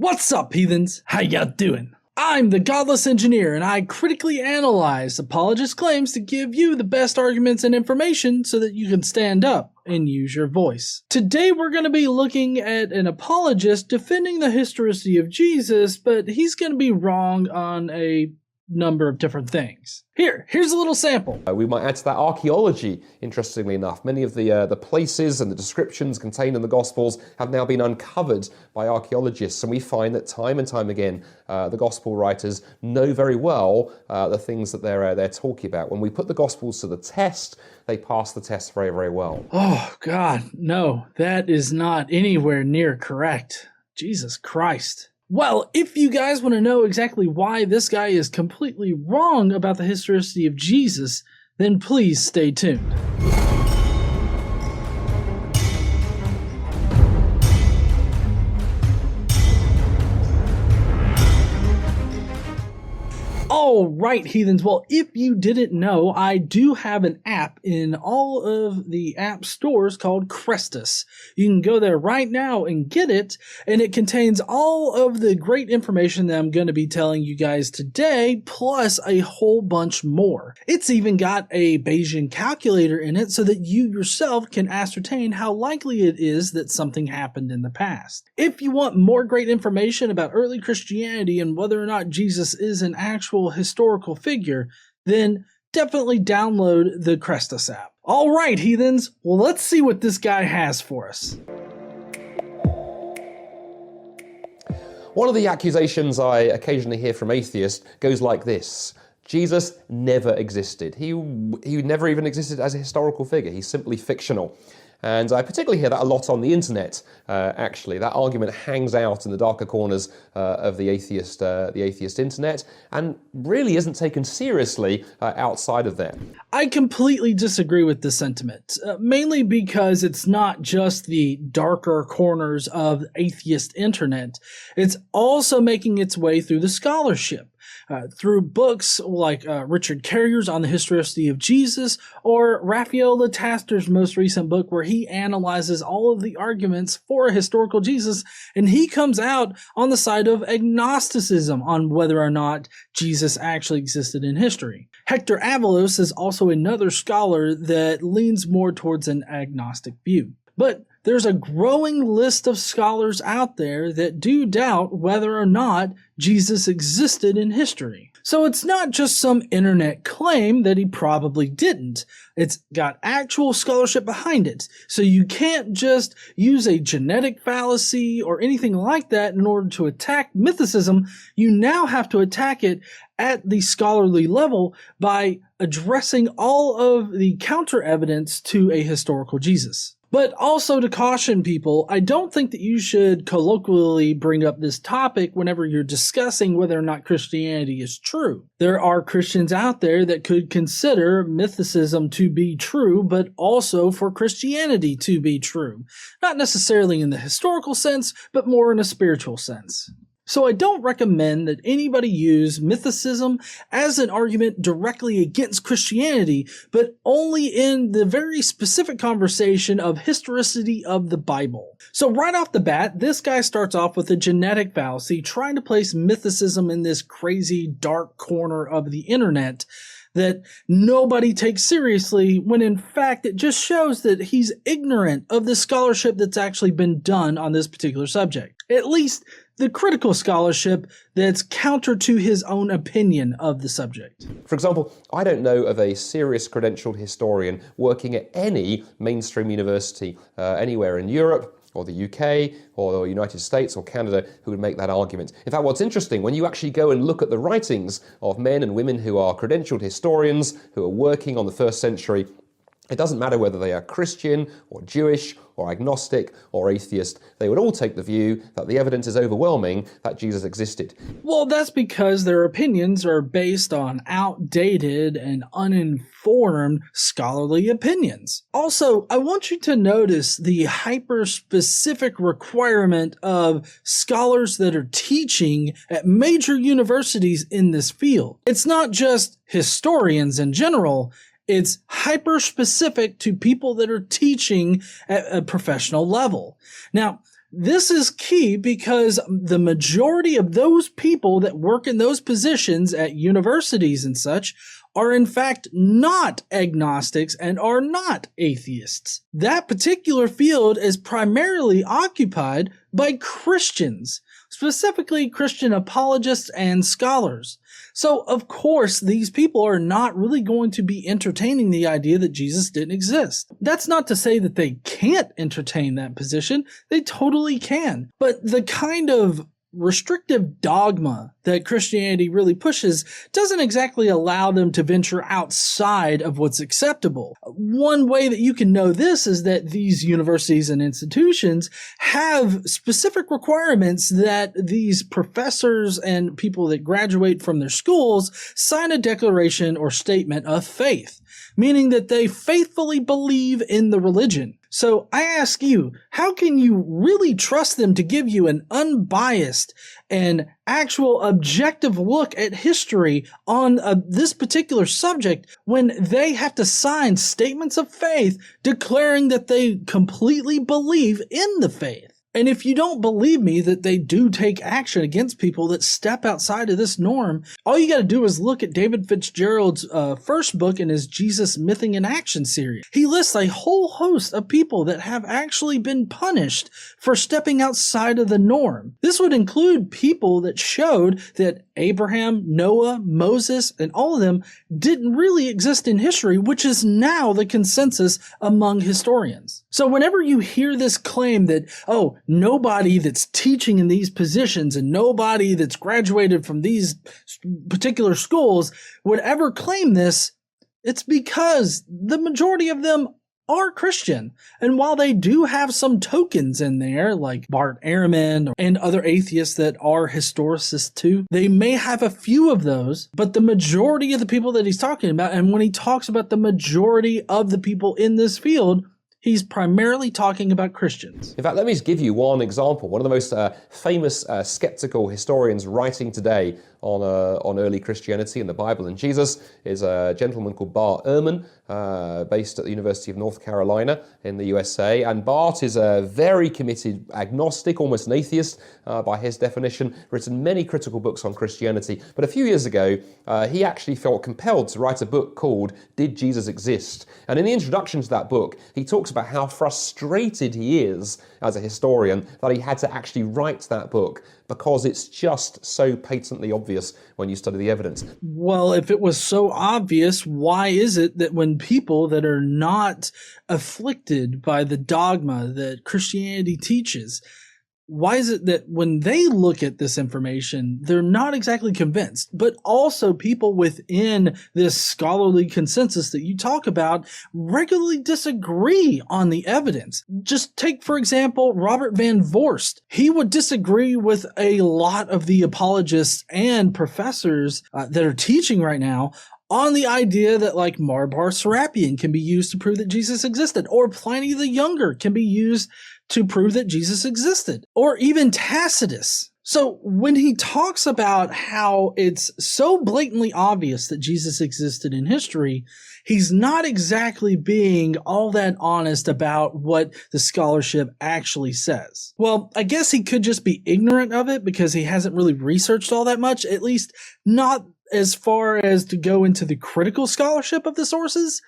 What's up, heathens? How ya doing? I'm the Godless engineer, and I critically analyze apologists' claims to give you the best arguments and information so that you can stand up and use your voice. Today we're going to be looking at an apologist defending the historicity of Jesus, but he's going to be wrong on a number of different things. Here's a little sample. We might add to that archaeology, interestingly enough. Many of the places and the descriptions contained in the Gospels have now been uncovered by archaeologists, and we find that time and time again, the Gospel writers know very well the things that they're talking about. When we put the Gospels to the test, they pass the test very, very well. Oh, God, no, that is not anywhere near correct. Jesus Christ. Well, if you guys want to know exactly why this guy is completely wrong about the historicity of Jesus, then please stay tuned. Alright, heathens, well, if you didn't know, I do have an app in all of the app stores called CHRESTUS. You can go there right now and get it, and it contains all of the great information that I'm going to be telling you guys today, plus a whole bunch more. It's even got a Bayesian calculator in it so that you yourself can ascertain how likely it is that something happened in the past. If you want more great information about early Christianity and whether or not Jesus is an actual historical figure, then definitely download the CHRESTUS app. Alright, heathens, well, let's see what this guy has for us. One of the accusations I occasionally hear from atheists goes like this: Jesus never existed. He never even existed as a historical figure. He's simply fictional. And I particularly hear that a lot on the internet, actually. That argument hangs out in the darker corners of the atheist internet and really isn't taken seriously outside of there. I completely disagree with this sentiment, mainly because it's not just the darker corners of the atheist internet. It's also making its way through the scholarship. Through books like Richard Carrier's On the Historicity of Jesus, or Raphael Lataster's most recent book where he analyzes all of the arguments for a historical Jesus, and he comes out on the side of agnosticism on whether or not Jesus actually existed in history. Hector Avalos is also another scholar that leans more towards an agnostic view. But there's a growing list of scholars out there that do doubt whether or not Jesus existed in history. So it's not just some internet claim that he probably didn't. It's got actual scholarship behind it. So you can't just use a genetic fallacy or anything like that in order to attack mythicism. You now have to attack it at the scholarly level by addressing all of the counter evidence to a historical Jesus. But also to caution people, I don't think that you should colloquially bring up this topic whenever you're discussing whether or not Christianity is true. There are Christians out there that could consider mythicism to be true, but also for Christianity to be true. Not necessarily in the historical sense, but more in a spiritual sense. So I don't recommend that anybody use mythicism as an argument directly against Christianity, but only in the very specific conversation of historicity of the Bible. So right off the bat, this guy starts off with a genetic fallacy, trying to place mythicism in this crazy dark corner of the internet that nobody takes seriously, when in fact it just shows that he's ignorant of the scholarship that's actually been done on this particular subject. At least the critical scholarship that's counter to his own opinion of the subject. For example, I don't know of a serious credentialed historian working at any mainstream university anywhere in Europe or the UK or the United States or Canada who would make that argument. In fact, what's interesting, when you actually go and look at the writings of men and women who are credentialed historians who are working on the first century, it doesn't matter whether they are Christian or Jewish or agnostic or atheist, they would all take the view that the evidence is overwhelming that Jesus existed. Well, that's because their opinions are based on outdated and uninformed scholarly opinions. Also, I want you to notice the hyper-specific requirement of scholars that are teaching at major universities in this field. It's not just historians in general. It's hyper-specific to people that are teaching at a professional level. Now, This is key because the majority of those people that work in those positions at universities and such are in fact not agnostics and are not atheists. That particular field is primarily occupied by Christians, specifically Christian apologists and scholars. So, of course, these people are not really going to be entertaining the idea that Jesus didn't exist. That's not to say that they can't entertain that position. They totally can. But the kind of restrictive dogma that Christianity really pushes doesn't exactly allow them to venture outside of what's acceptable. One way that you can know this is that these universities and institutions have specific requirements that these professors and people that graduate from their schools sign a declaration or statement of faith, meaning that they faithfully believe in the religion. So I ask you, how can you really trust them to give you an unbiased and actual objective look at history on this particular subject when they have to sign statements of faith declaring that they completely believe in the faith? And if you don't believe me that they do take action against people that step outside of this norm, all you got to do is look at David Fitzgerald's first book in his Jesus Mything in Action series. He lists a whole host of people that have actually been punished for stepping outside of the norm. This would include people that showed that Abraham, Noah, Moses, and all of them didn't really exist in history, which is now the consensus among historians. So whenever you hear this claim that, oh, nobody that's teaching in these positions and nobody that's graduated from these particular schools would ever claim this, it's because the majority of them are Christian. And while they do have some tokens in there, like Bart Ehrman and other atheists that are historicists too, they may have a few of those, but the majority of the people that he's talking about, and when he talks about the majority of the people in this field, he's primarily talking about Christians. In fact, let me just give you one example. One of the most famous skeptical historians writing today on early Christianity and the Bible and Jesus is a gentleman called Bart Ehrman, based at the University of North Carolina in the USA. And Bart is a very committed agnostic, almost an atheist by his definition, written many critical books on Christianity. But a few years ago, he actually felt compelled to write a book called Did Jesus Exist? And in the introduction to that book, he talks about how frustrated he is as a historian that he had to actually write that book because it's just so patently obvious when you study the evidence. Well, if it was so obvious, why is it that when people that are not afflicted by the dogma that Christianity teaches, why is it that when they look at this information, they're not exactly convinced, but also people within this scholarly consensus that you talk about regularly disagree on the evidence? Just take, for example, Robert Van Voorst. He would disagree with a lot of the apologists and professors that are teaching right now on the idea that like Marbar Serapion can be used to prove that Jesus existed, or Pliny the Younger can be used to prove that Jesus existed, or even Tacitus. So when he talks about how it's so blatantly obvious that Jesus existed in history, he's not exactly being all that honest about what the scholarship actually says. Well, I guess he could just be ignorant of it because he hasn't really researched all that much, at least not as far as to go into the critical scholarship of the sources.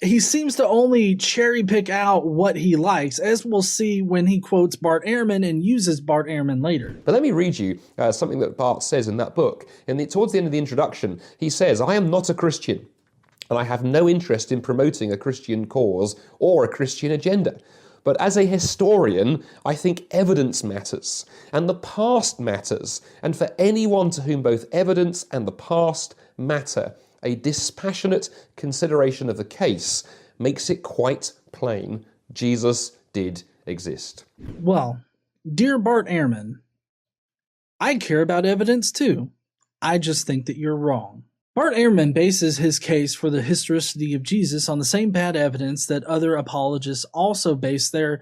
He seems to only cherry pick out what he likes, as we'll see when he quotes Bart Ehrman and uses Bart Ehrman later. But let me read you something that Bart says in that book. Towards the end of the introduction, he says, "I am not a Christian, and I have no interest in promoting a Christian cause or a Christian agenda. But as a historian, I think evidence matters, and the past matters, and for anyone to whom both evidence and the past matter, a dispassionate consideration of the case makes it quite plain Jesus did exist." Well, dear Bart Ehrman, I care about evidence too. I just think that you're wrong. Bart Ehrman bases his case for the historicity of Jesus on the same bad evidence that other apologists also base their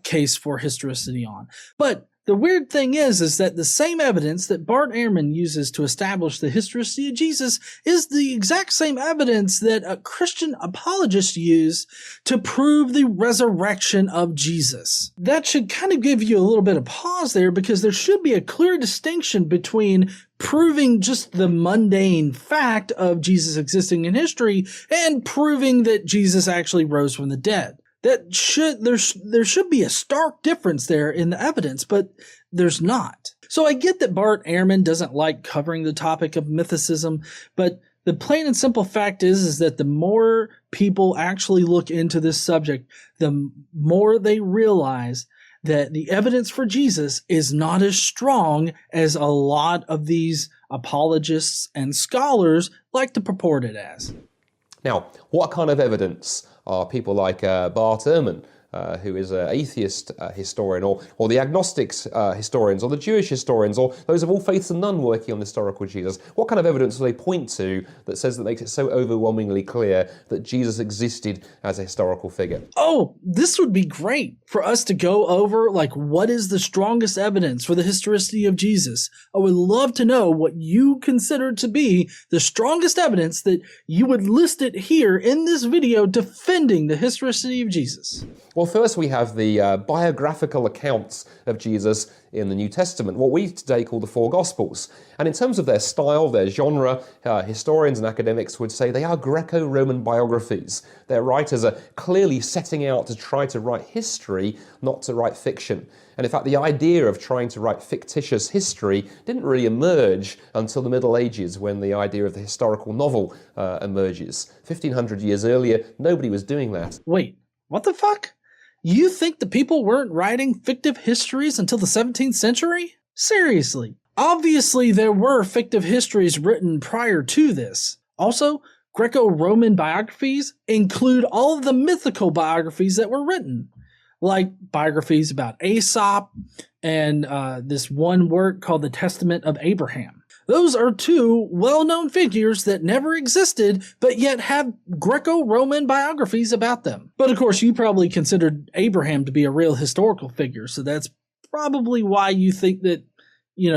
case for historicity on. But The weird thing is that the same evidence that Bart Ehrman uses to establish the historicity of Jesus is the exact same evidence that Christian apologists use to prove the resurrection of Jesus. That should kind of give you a little bit of pause there, because there should be a clear distinction between proving just the mundane fact of Jesus existing in history and proving that Jesus actually rose from the dead. There should be a stark difference there in the evidence, but there's not. So I get that Bart Ehrman doesn't like covering the topic of mythicism, but the plain and simple fact is that the more people actually look into this subject, the more they realize that the evidence for Jesus is not as strong as a lot of these apologists and scholars like to purport it as. Now, what kind of evidence are people like Bart Ehrman, who is an atheist historian, or the agnostics historians, or the Jewish historians, or those of all faiths and none working on the historical Jesus? What kind of evidence do they point to that says that makes it so overwhelmingly clear that Jesus existed as a historical figure? Oh, this would be great for us to go over, like, what is the strongest evidence for the historicity of Jesus? I would love to know what you consider to be the strongest evidence, that you would list it here in this video defending the historicity of Jesus. Well, first we have the biographical accounts of Jesus in the New Testament, what we today call the four Gospels. And in terms of their style, their genre, historians and academics would say they are Greco-Roman biographies. Their writers are clearly setting out to try to write history, not to write fiction. And in fact, the idea of trying to write fictitious history didn't really emerge until the Middle Ages, when the idea of the historical novel emerges. 1500 years earlier, nobody was doing that. Wait, what the fuck? You think the people weren't writing fictive histories until the 17th century? Seriously. Obviously, there were fictive histories written prior to this. Also, Greco-Roman biographies include all of the mythical biographies that were written, like biographies about Aesop and this one work called the Testament of Abraham. Those are two well-known figures that never existed, but yet have Greco-Roman biographies about them. But of course, you probably considered Abraham to be a real historical figure, so that's probably why you think that,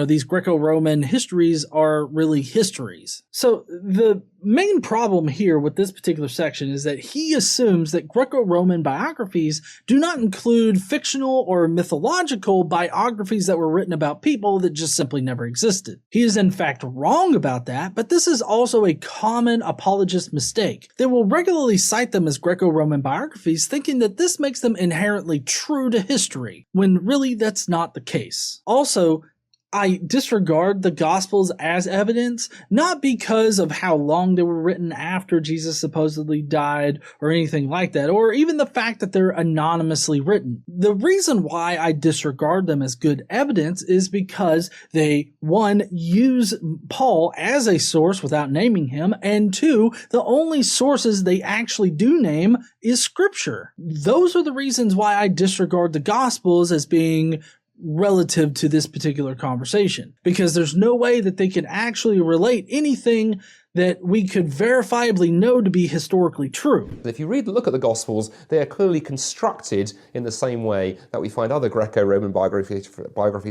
these Greco-Roman histories are really histories. So the main problem here with this particular section is that he assumes that Greco-Roman biographies do not include fictional or mythological biographies that were written about people that just simply never existed. He is in fact wrong about that, but this is also a common apologist mistake. They will regularly cite them as Greco-Roman biographies, thinking that this makes them inherently true to history, when really that's not the case. Also, I disregard the Gospels as evidence, not because of how long they were written after Jesus supposedly died or anything like that, or even the fact that they're anonymously written. The reason why I disregard them as good evidence is because they, one, use Paul as a source without naming him, and two, the only sources they actually do name is Scripture. Those are the reasons why I disregard the Gospels as being relative to this particular conversation, because there's no way that they can actually relate anything that we could verifiably know to be historically true. If you look at the Gospels, they are clearly constructed in the same way that we find other Greco-Roman biographies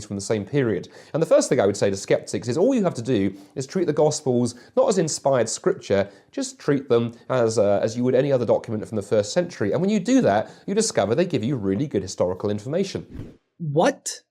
from the same period. And the first thing I would say to skeptics is all you have to do is treat the Gospels not as inspired scripture, just treat them as you would any other document from the first century. And when you do that, you discover they give you really good historical information. What?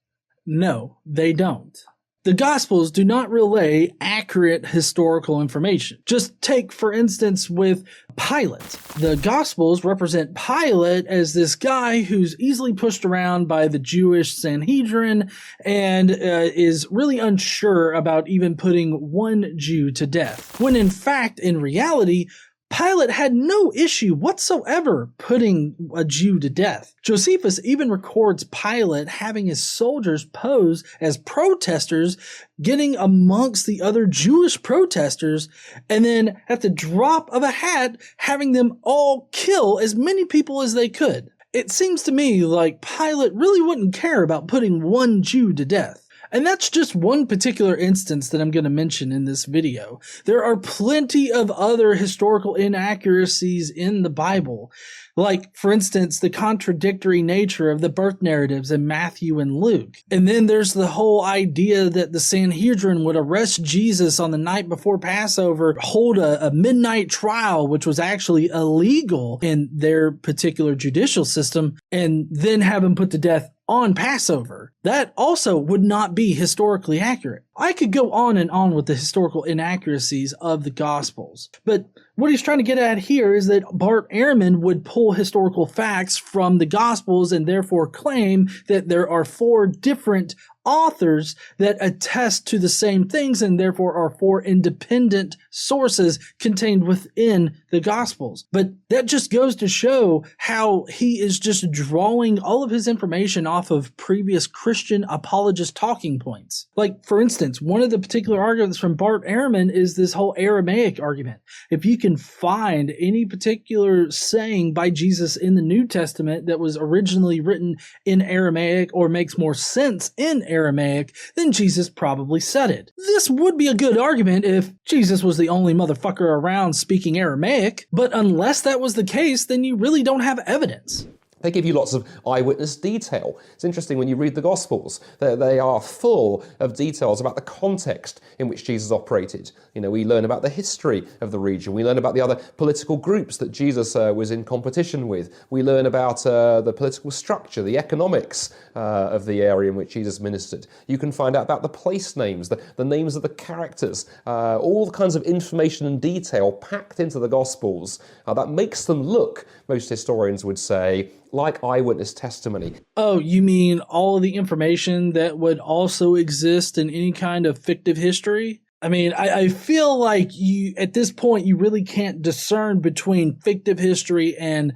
No, they don't. The Gospels do not relay accurate historical information. Just take, for instance, with Pilate. The Gospels represent Pilate as this guy who's easily pushed around by the Jewish Sanhedrin and is really unsure about even putting one Jew to death. When in fact, in reality, Pilate had no issue whatsoever putting a Jew to death. Josephus even records Pilate having his soldiers pose as protesters, getting amongst the other Jewish protesters, and then at the drop of a hat, having them all kill as many people as they could. It seems to me like Pilate really wouldn't care about putting one Jew to death. And that's just one particular instance that I'm going to mention in this video. There are plenty of other historical inaccuracies in the Bible. Like, for instance, the contradictory nature of the birth narratives in Matthew and Luke. And then there's the whole idea that the Sanhedrin would arrest Jesus on the night before Passover, hold a midnight trial, which was actually illegal in their particular judicial system, and then have him put to death on Passover. That also would not be historically accurate. I could go on and on with the historical inaccuracies of the Gospels, but what he's trying to get at here is that Bart Ehrman would pull historical facts from the Gospels and therefore claim that there are 4 different authors that attest to the same things and therefore are 4 independent sources contained within the Gospels. But that just goes to show how he is just drawing all of his information off of previous Christian apologist talking points. Like, for instance, one of the particular arguments from Bart Ehrman is this whole Aramaic argument. If you can find any particular saying by Jesus in the New Testament that was originally written in Aramaic or makes more sense in Aramaic, then Jesus probably said it. This would be a good argument if Jesus was the only motherfucker around speaking Aramaic, but unless that was the case, then you really don't have evidence. They give you lots of eyewitness detail. It's interesting when you read the Gospels, they are full of details about the context in which Jesus operated. You know, we learn about the history of the region. We learn about the other political groups that Jesus was in competition with. We learn about the political structure, the economics of the area in which Jesus ministered. You can find out about the place names, the names of the characters, all the kinds of information and detail packed into the Gospels. That makes them look, most historians would say, like eyewitness testimony. Oh, you mean all of the information that would also exist in any kind of fictive history? I mean, I feel like at this point, you really can't discern between fictive history and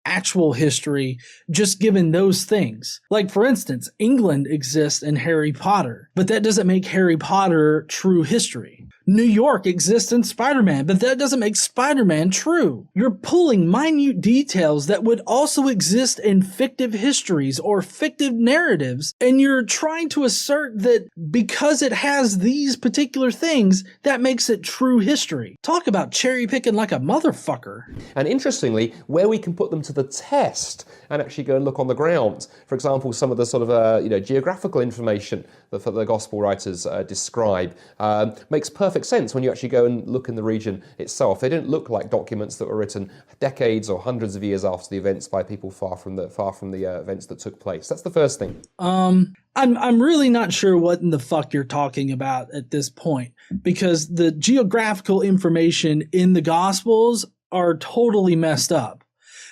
actual history, just given those things. Like, for instance, England exists in Harry Potter, but that doesn't make Harry Potter true history. New York exists in Spider-Man, but that doesn't make Spider-Man true. You're pulling minute details that would also exist in fictive histories or fictive narratives, and you're trying to assert that because it has these particular things, that makes it true history. Talk about cherry picking like a motherfucker. And interestingly, where we can put them to the test and actually go and look on the ground, for example, some of the sort of geographical information that the Gospel writers describe makes perfect sense when you actually go and look in the region itself. They don't look like documents that were written decades or hundreds of years after the events by people far from the events that took place. That's the first thing. I'm really not sure what in the fuck you're talking about at this point, because the geographical information in the Gospels are totally messed up.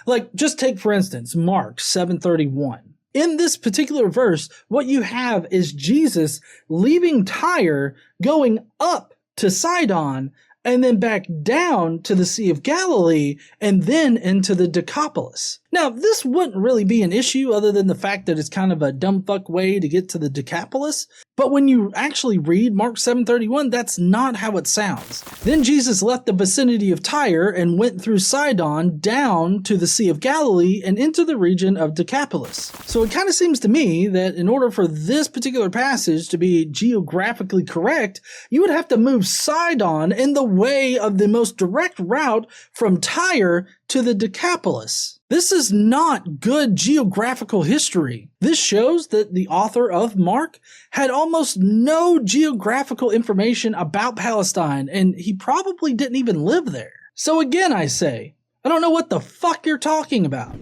Like, just take, for instance, Mark 7:31. In this particular verse, what you have is Jesus leaving Tyre, going up to Sidon, and then back down to the Sea of Galilee, and then into the Decapolis. Now, this wouldn't really be an issue other than the fact that it's kind of a dumb fuck way to get to the Decapolis. But when you actually read Mark 7:31, that's not how it sounds. Then Jesus left the vicinity of Tyre and went through Sidon down to the Sea of Galilee and into the region of Decapolis. So it kind of seems to me that in order for this particular passage to be geographically correct, you would have to move Sidon in the way of the most direct route from Tyre to the Decapolis. This is not good geographical history. This shows that the author of Mark had almost no geographical information about Palestine, and he probably didn't even live there. So again, I say, I don't know what the fuck you're talking about.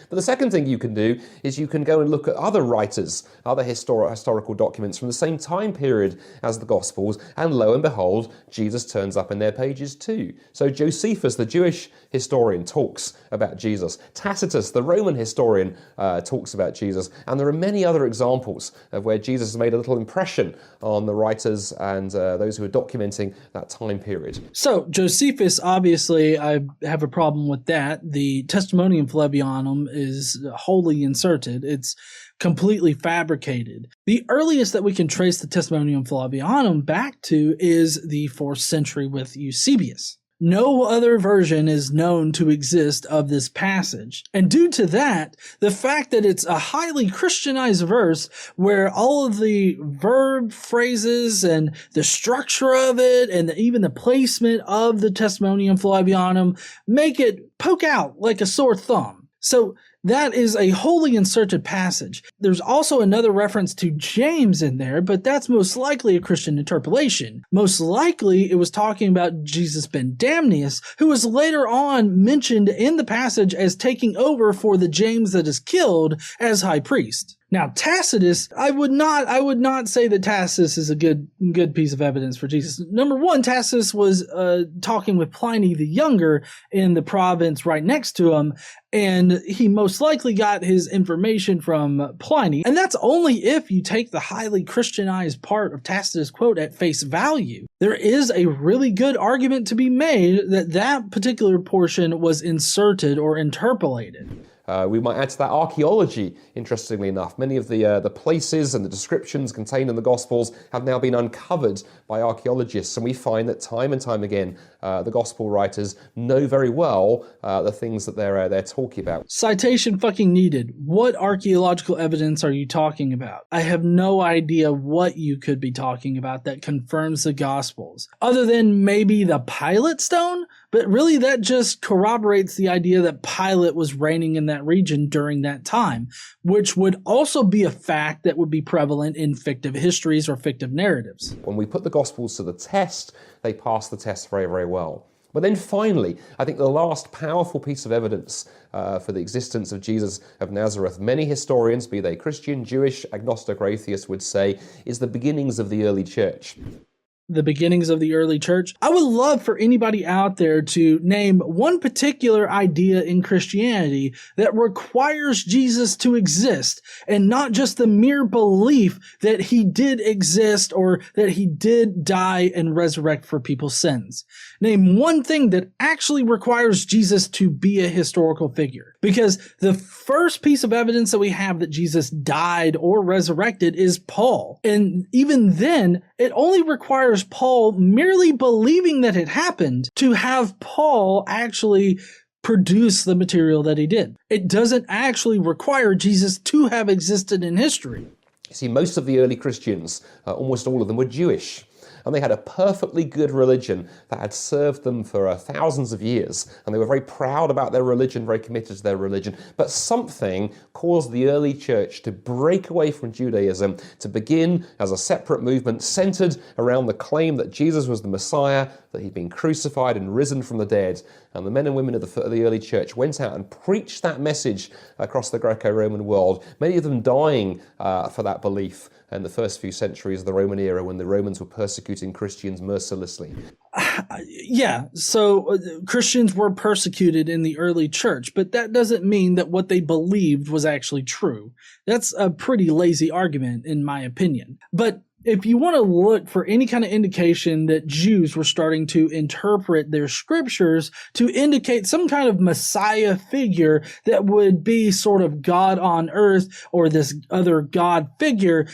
But the second thing you can do is you can go and look at other writers, other historical documents from the same time period as the Gospels, and lo and behold, Jesus turns up in their pages too. So Josephus, the Jewish historian, talks about Jesus. Tacitus, the Roman historian, talks about Jesus. And there are many other examples of where Jesus has made a little impression on the writers and those who are documenting that time period. So Josephus, obviously, I have a problem with that. The Testimonium Flavianum is wholly inserted. It's completely fabricated. The earliest that we can trace the Testimonium Flavianum back to is the 4th century with Eusebius. No other version is known to exist of this passage. And due to that, the fact that it's a highly Christianized verse where all of the verb phrases and the structure of it and even the placement of the Testimonium Flavianum make it poke out like a sore thumb. So that is a wholly inserted passage. There's also another reference to James in there, but that's most likely a Christian interpolation. Most likely it was talking about Jesus ben Damnius, who was later on mentioned in the passage as taking over for the James that is killed as high priest. Now, Tacitus, I would not say that Tacitus is a good piece of evidence for Jesus. Number one, Tacitus was talking with Pliny the Younger in the province right next to him, and he most likely got his information from Pliny. And that's only if you take the highly Christianized part of Tacitus' quote at face value. There is a really good argument to be made that that particular portion was inserted or interpolated. We might add to that archaeology, interestingly enough. Many of the places and the descriptions contained in the Gospels have now been uncovered by archaeologists, and we find that time and time again, the Gospel writers know very well the things that they're talking about. Citation fucking needed. What archaeological evidence are you talking about? I have no idea what you could be talking about that confirms the Gospels, other than maybe the Pilate stone? But really, that just corroborates the idea that Pilate was reigning in that region during that time, which would also be a fact that would be prevalent in fictive histories or fictive narratives. When we put the Gospels to the test, they pass the test very, very well. But then finally, I think the last powerful piece of evidence for the existence of Jesus of Nazareth, many historians, be they Christian, Jewish, agnostic, or atheist, would say, is the beginnings of the early church. The beginnings of the early church. I would love for anybody out there to name one particular idea in Christianity that requires Jesus to exist and not just the mere belief that he did exist or that he did die and resurrect for people's sins. Name one thing that actually requires Jesus to be a historical figure. Because the first piece of evidence that we have that Jesus died or resurrected is Paul. And even then, it only requires Paul merely believing that it happened to have Paul actually produce the material that he did. It doesn't actually require Jesus to have existed in history. You see, most of the early Christians, almost all of them, were Jewish. And they had a perfectly good religion that had served them for thousands of years. And they were very proud about their religion, very committed to their religion. But something caused the early church to break away from Judaism, to begin as a separate movement centered around the claim that Jesus was the Messiah, that he'd been crucified and risen from the dead. And the men and women of the early church went out and preached that message across the Greco-Roman world, many of them dying for that belief in the first few centuries of the Roman era when the Romans were persecuting Christians mercilessly. Yeah, so Christians were persecuted in the early church, but that doesn't mean that what they believed was actually true. That's a pretty lazy argument, in my opinion. But if you want to look for any kind of indication that Jews were starting to interpret their scriptures to indicate some kind of Messiah figure that would be sort of God on earth or this other God figure,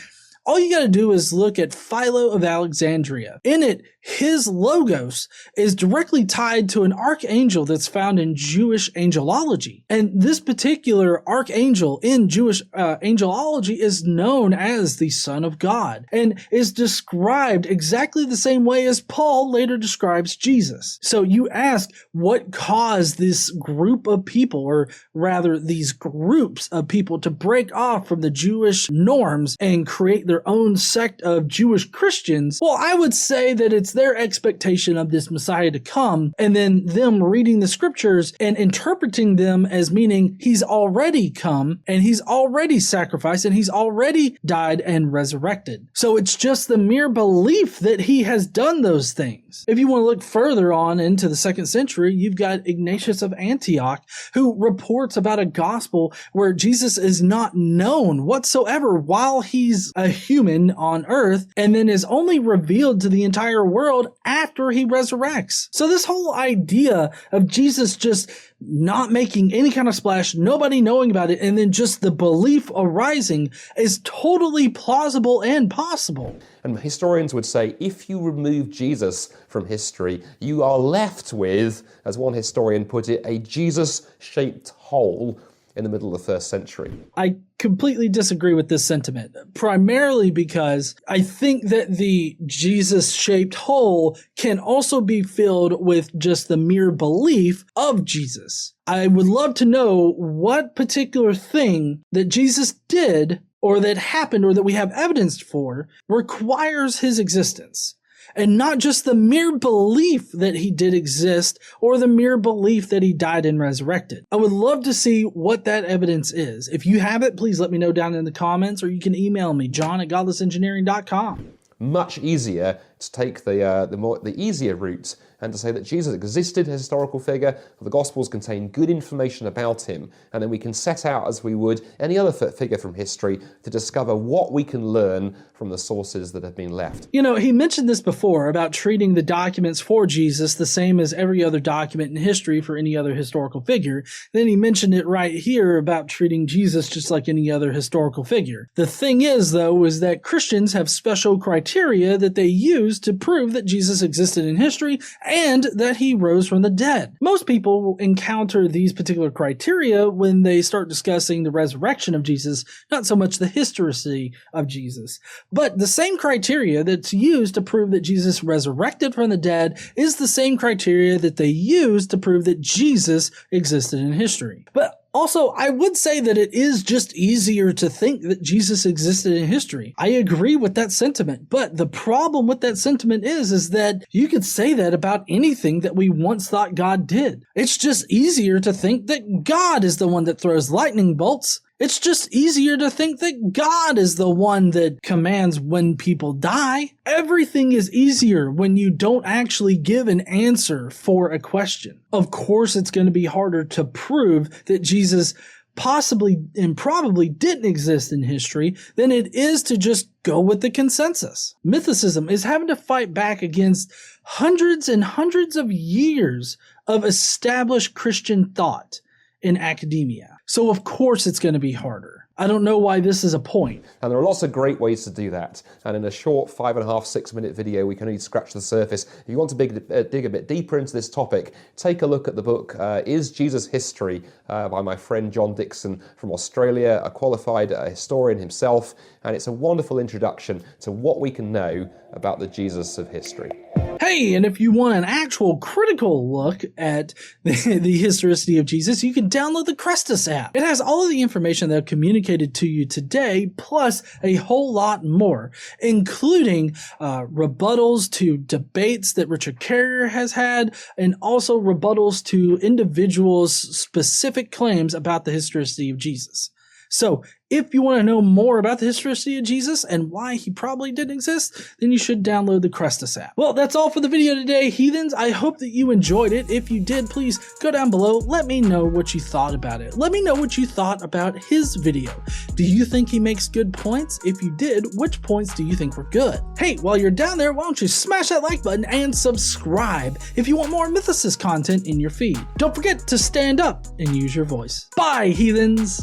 all you got to do is look at Philo of Alexandria. In it, his logos is directly tied to an archangel that's found in Jewish angelology. And this particular archangel in Jewish angelology is known as the Son of God and is described exactly the same way as Paul later describes Jesus. So you ask, what caused this group of people, or rather these groups of people, to break off from the Jewish norms and create their own sect of Jewish Christians? Well, I would say that it's their expectation of this Messiah to come, and then them reading the scriptures and interpreting them as meaning he's already come and he's already sacrificed and he's already died and resurrected. So it's just the mere belief that he has done those things. If you want to look further on into the 2nd century, you've got Ignatius of Antioch, who reports about a gospel where Jesus is not known whatsoever while he's a human on earth and then is only revealed to the entire world after he resurrects. So this whole idea of Jesus just not making any kind of splash, nobody knowing about it, and then just the belief arising is totally plausible and possible. And historians would say, if you remove Jesus from history, you are left with, as one historian put it, a Jesus-shaped hole in the middle of the first century. I completely disagree with this sentiment, primarily because I think that the Jesus-shaped hole can also be filled with just the mere belief of Jesus. I would love to know what particular thing that Jesus did or that happened or that we have evidence for requires his existence. And not just the mere belief that he did exist or the mere belief that he died and resurrected. I would love to see what that evidence is. If you have it, please let me know down in the comments, or you can email me, john@godlessengineering.com. Much easier to take the easier route and to say that Jesus existed as a historical figure, the Gospels contain good information about him, and then we can set out, as we would any other figure from history, to discover what we can learn from the sources that have been left. You know, he mentioned this before about treating the documents for Jesus the same as every other document in history for any other historical figure. Then he mentioned it right here about treating Jesus just like any other historical figure. The thing is, though, is that Christians have special criteria that they use to prove that Jesus existed in history and that he rose from the dead. Most people encounter these particular criteria when they start discussing the resurrection of Jesus, not so much the historicity of Jesus. But the same criteria that's used to prove that Jesus resurrected from the dead is the same criteria that they use to prove that Jesus existed in history. But also, I would say that it is just easier to think that Jesus existed in history. I agree with that sentiment, but the problem with that sentiment is that you could say that about anything that we once thought God did. It's just easier to think that God is the one that throws lightning bolts. It's just easier to think that God is the one that commands when people die. Everything is easier when you don't actually give an answer for a question. Of course, it's going to be harder to prove that Jesus possibly and probably didn't exist in history than it is to just go with the consensus. Mythicism is having to fight back against hundreds and hundreds of years of established Christian thought in academia. So of course it's going to be harder. I don't know why this is a point. And there are lots of great ways to do that. And in a short 5.5, 6-minute video, we can only scratch the surface. If you want to dig a bit deeper into this topic, take a look at the book, Is Jesus History? By my friend John Dixon from Australia, a qualified historian himself. And it's a wonderful introduction to what we can know about the Jesus of history. Hey, and if you want an actual critical look at the historicity of Jesus, you can download the CHRESTUS app. It has all of the information that I've communicated to you today, plus a whole lot more, including rebuttals to debates that Richard Carrier has had, and also rebuttals to individuals' specific claims about the historicity of Jesus. So if you want to know more about the historicity of Jesus and why he probably didn't exist, then you should download the CHRESTUS app. Well, that's all for the video today, heathens. I hope that you enjoyed it. If you did, please go down below. Let me know what you thought about it. Let me know what you thought about his video. Do you think he makes good points? If you did, which points do you think were good? Hey, while you're down there, why don't you smash that like button and subscribe if you want more Mythicist content in your feed. Don't forget to stand up and use your voice. Bye, heathens!